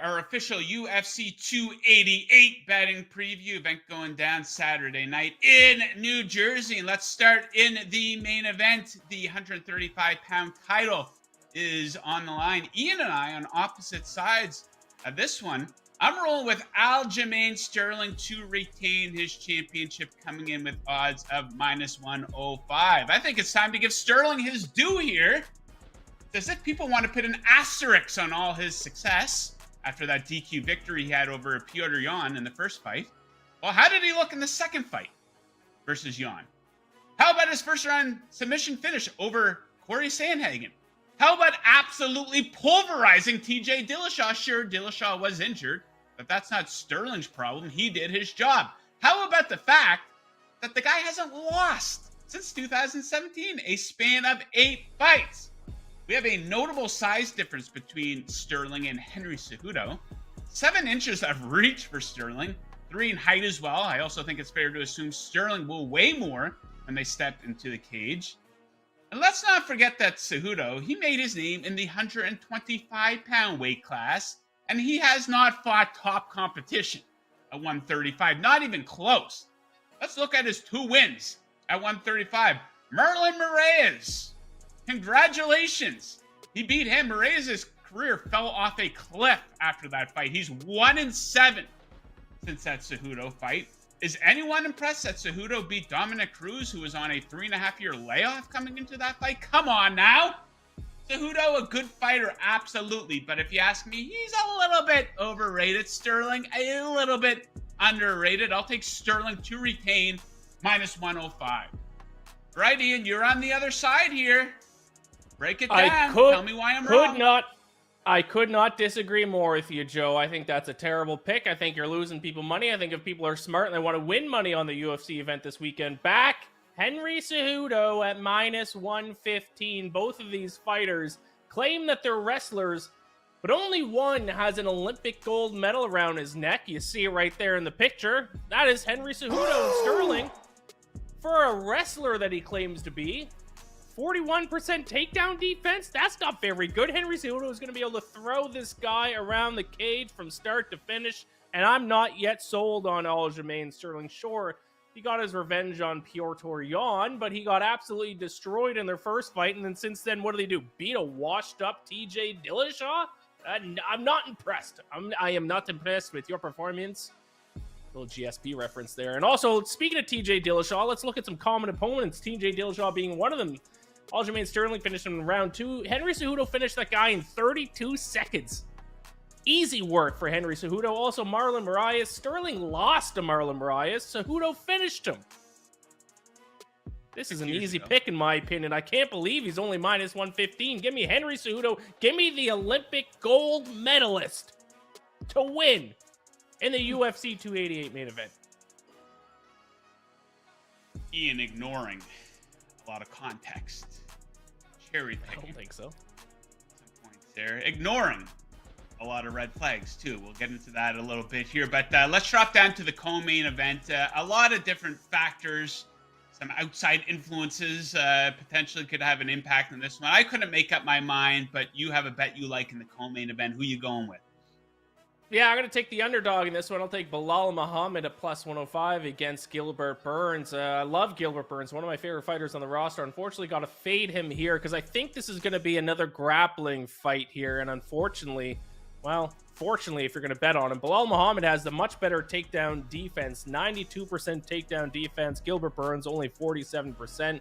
our official UFC 288 betting preview event going down Saturday night in New Jersey. And let's start in the main event. The 135-pound title is on the line. Ian and I on opposite sides of this one. I'm rolling with Aljamain Sterling to retain his championship, coming in with odds of -105. I think it's time to give Sterling his due here. It's as if people want to put an asterisk on all his success after that DQ victory he had over Petr Yan in the first fight. Well, how did he look in the second fight versus Yan? How about his first round submission finish over Corey Sandhagen? How about absolutely pulverizing TJ Dillashaw? Sure, Dillashaw was injured, but that's not Sterling's problem. He did his job. How about the fact that the guy hasn't lost since 2017, a span of 8 fights? We have a notable size difference between Sterling and Henry Cejudo. 7 inches of reach for Sterling, 3 in height as well. I also think it's fair to assume Sterling will weigh more when they step into the cage. And let's not forget that Cejudo, he made his name in the 125-pound weight class, and he has not fought top competition at 135, not even close. Let's look at his 2 wins at 135. Marlon Moraes. Congratulations. He beat him. Moraes' career fell off a cliff after that fight. He's 1-7 since that Cejudo fight. Is anyone impressed that Cejudo beat Dominic Cruz, who was on a 3.5-year layoff coming into that fight? Come on now. Cejudo, a good fighter, absolutely. But if you ask me, he's a little bit overrated. Sterling, a little bit underrated. I'll take Sterling to retain -105. Right, Ian, you're on the other side here. Break it down. Tell me why I'm wrong. I could not disagree more with you, Joe. I think that's a terrible pick. I think you're losing people money. I think if people are smart and they want to win money on the UFC event this weekend, back Henry Cejudo at -115. Both of these fighters claim that they're wrestlers, but only one has an Olympic gold medal around his neck. You see it right there in the picture. That is Henry Cejudo and Sterling. For a wrestler that he claims to be, 41% takedown defense? That's not very good. Henry Cejudo is going to be able to throw this guy around the cage from start to finish, and I'm not yet sold on Aljamain Sterling. Sure, he got his revenge on Petr Yan, but he got absolutely destroyed in their first fight, and then since then, what do they do? Beat a washed-up TJ Dillashaw? I'm not impressed. I am not impressed with your performance. Little GSP reference there. And also, speaking of TJ Dillashaw, let's look at some common opponents, TJ Dillashaw being one of them. Aljamain Sterling finished him in round 2. Henry Cejudo finished that guy in 32 seconds. Easy work for Henry Cejudo. Also, Marlon Moraes. Sterling lost to Marlon Moraes. Cejudo finished him. This is an easy pick, in my opinion. I can't believe he's only -115. Give me Henry Cejudo. Give me the Olympic gold medalist to win in the UFC 288 main event. Ian ignoring a lot of context. Cherry picking. I don't think so. Some points there. Ignoring a lot of red flags, too. We'll get into that a little bit here. But let's drop down to the co-main event. A lot of different factors, some outside influences potentially could have an impact on this one. I couldn't make up my mind, but you have a bet you like in the co-main event. Who you going with? Yeah, I'm going to take the underdog in this one. I'll take Belal Muhammad at +105 against Gilbert Burns. I love Gilbert Burns, one of my favorite fighters on the roster. Unfortunately, got to fade him here because I think this is going to be another grappling fight here. And unfortunately, well, fortunately, if you're going to bet on him, Belal Muhammad has the much better takedown defense, 92% takedown defense. Gilbert Burns only 47%.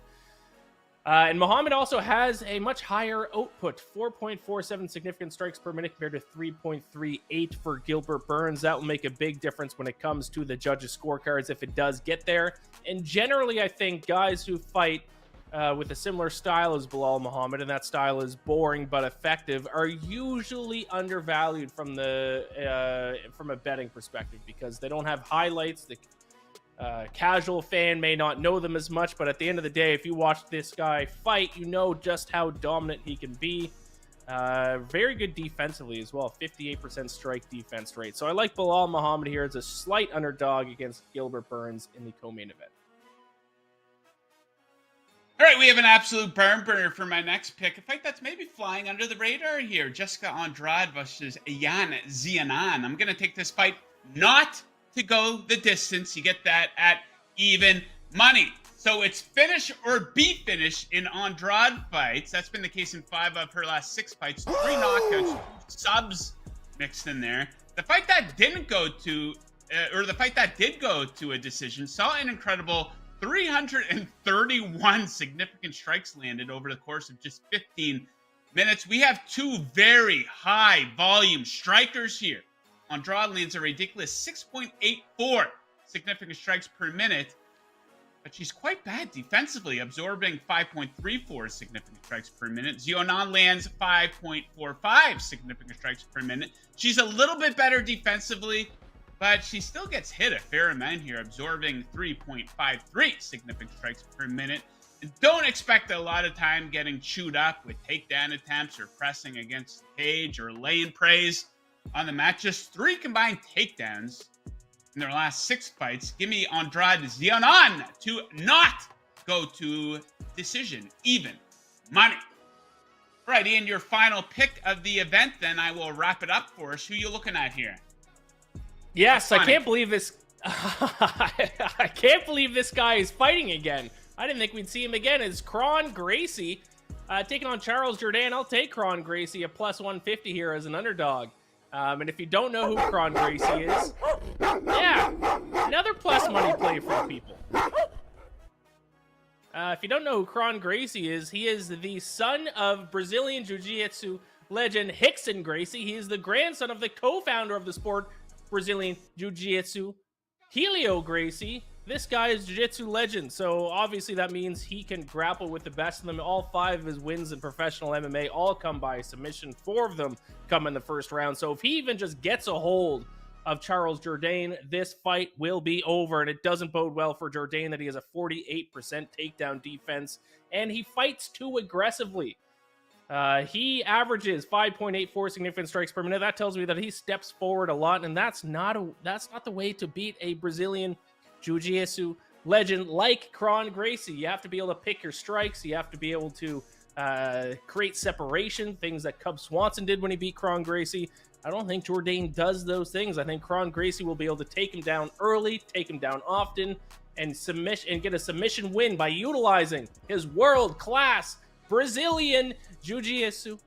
And Muhammad also has a much higher output, 4.47 significant strikes per minute compared to 3.38 for Gilbert Burns. That will make a big difference when it comes to the judges' scorecards if it does get there. And generally, I think guys who fight with a similar style as Belal Muhammad, and that style is boring but effective, are usually undervalued from a betting perspective because they don't have highlights. The casual fan may not know them as much, but at the end of the day, if you watch this guy fight, you know just how dominant he can be. Very good defensively as well, 58% strike defense rate. So I like Belal Muhammad here as a slight underdog against Gilbert Burns in the co-main event. All right, we have an absolute barn burner for my next pick. A fight that's maybe flying under the radar here. Jessica Andrade versus Iain Xiaonan. I'm going to take this fight not to go the distance. You get that at even money. So it's finish or be finish in Andrade fights. That's been the case in 5 of her last 6 fights. 3 knockouts, 2 subs mixed in there. The fight that didn't go to, the fight that did go to a decision, saw an incredible 331 significant strikes landed over the course of just 15 minutes. We have 2 very high volume strikers here. Andrade lands a ridiculous 6.84 significant strikes per minute, but she's quite bad defensively, absorbing 5.34 significant strikes per minute. Xiaonan lands 5.45 significant strikes per minute. She's a little bit better defensively, but she still gets hit a fair amount here, absorbing 3.53 significant strikes per minute. Don't expect a lot of time getting chewed up with takedown attempts or pressing against the cage or laying praise on the mat. Just 3 combined takedowns in their last 6 fights. Give me Andrade Xiaonan to not go to decision, even money. All right, Ian, your final pick of the event, then I will wrap it up for us. Who you looking at here? Yes, I can't believe this. I can't believe this guy is fighting again. I didn't think we'd see him again. It's Kron Gracie taking on Charles Jourdain. I'll take Kron Gracie, a plus 150 here as an underdog. And if you don't know who Kron Gracie is, yeah, another plus money play for the people. If you don't know who Kron Gracie is, he is the son of Brazilian Jiu-Jitsu legend Rickson Gracie. He is the grandson of the co-founder of the sport, Brazilian Jiu-Jitsu, Helio Gracie. This guy is Jiu-Jitsu legend, so obviously that means he can grapple with the best of them. All 5 of his wins in professional MMA all come by submission. 4 of them come in the first round. So if he even just gets a hold of Charles Jourdain, this fight will be over, and it doesn't bode well for Jourdain that he has a 48% takedown defense, and he fights too aggressively. He averages 5.84 significant strikes per minute. That tells me that he steps forward a lot, and that's not the way to beat a Brazilian Jiu-Jitsu legend like Kron Gracie. You have to be able to pick your strikes. You have to be able to create separation, things that Cub Swanson did when he beat Kron Gracie. I don't think Jourdain does those things. I think Kron Gracie will be able to take him down early, take him down often, and get a submission win by utilizing his world-class Brazilian Jiu-Jitsu.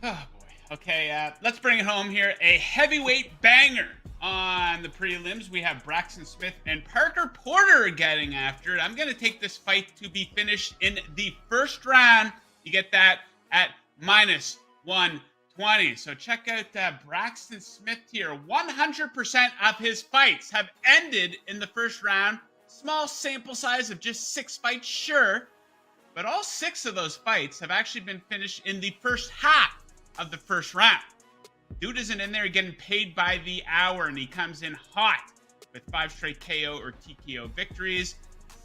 Oh, boy. Okay, let's bring it home here. A heavyweight banger on the prelims. We have Braxton Smith and Parker Porter getting after it. I'm going to take this fight to be finished in the first round. You get that at minus 120. So check out Braxton Smith here. 100% of his fights have ended in the first round. Small sample size of just 6 fights, sure. But all 6 of those fights have actually been finished in the first half of the first round. Dude isn't in there getting paid by the hour, and he comes in hot with 5 straight KO or TKO victories.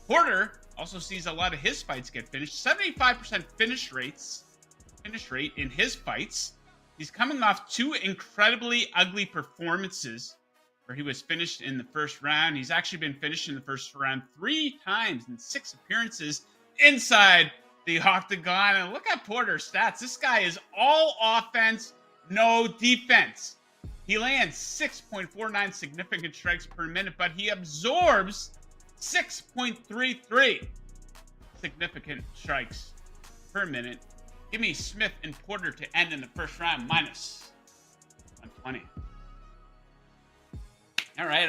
Porter also sees a lot of his fights get finished. 75% finish rate in his fights. He's coming off 2 incredibly ugly performances where he was finished in the first round. He's actually been finished in the first round 3 times in 6 appearances inside the octagon. And look at Porter's stats. This guy is all offense, no defense. He lands 6.49 significant strikes per minute, but he absorbs 6.33 significant strikes per minute. Give me Smith and Porter to end in the first round, minus 120. All right.